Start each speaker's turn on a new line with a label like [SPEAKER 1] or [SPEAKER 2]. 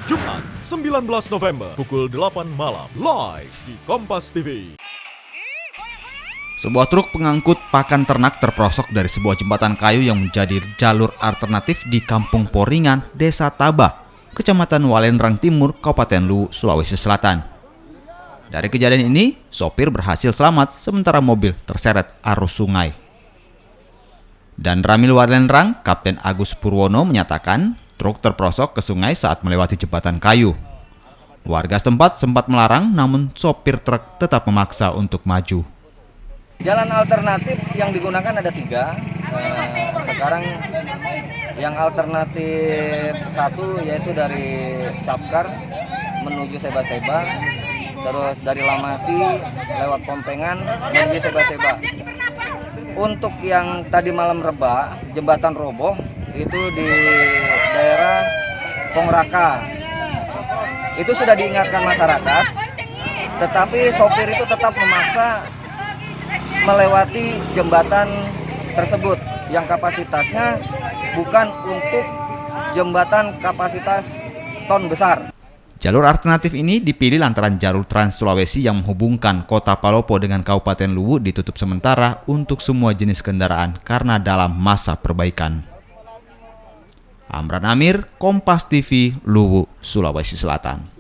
[SPEAKER 1] Jumat 19 November pukul 8 malam live di Kompas TV.
[SPEAKER 2] Sebuah truk pengangkut pakan ternak terperosok dari sebuah jembatan kayu yang menjadi jalur alternatif di Kampung Poringan, Desa Tabah, Kecamatan Walendrang Timur, Kabupaten Luwu, Sulawesi Selatan. Dari kejadian ini, sopir berhasil selamat sementara mobil terseret arus sungai. Dan Ramil Walendrang, Kapten Agus Purwono menyatakan truk terperosok ke sungai saat melewati jembatan kayu. Warga setempat sempat melarang, namun sopir truk tetap memaksa untuk maju.
[SPEAKER 3] Jalan alternatif yang digunakan ada 3. Sekarang yang alternatif 1 yaitu dari Capkar menuju Seba-Seba, terus dari Lamati lewat Kompengan menuju Seba-Seba. Untuk yang tadi malam Reba, jembatan roboh itu di daerah Pongraka. Itu sudah diingatkan masyarakat, tetapi sopir itu tetap memaksa melewati jembatan tersebut yang kapasitasnya bukan untuk jembatan kapasitas ton besar.
[SPEAKER 2] Jalur alternatif ini dipilih lantaran jalur Trans Sulawesi yang menghubungkan Kota Palopo dengan Kabupaten Luwu ditutup sementara untuk semua jenis kendaraan karena dalam masa perbaikan. Amran Amir, Kompas TV, Luwu, Sulawesi Selatan.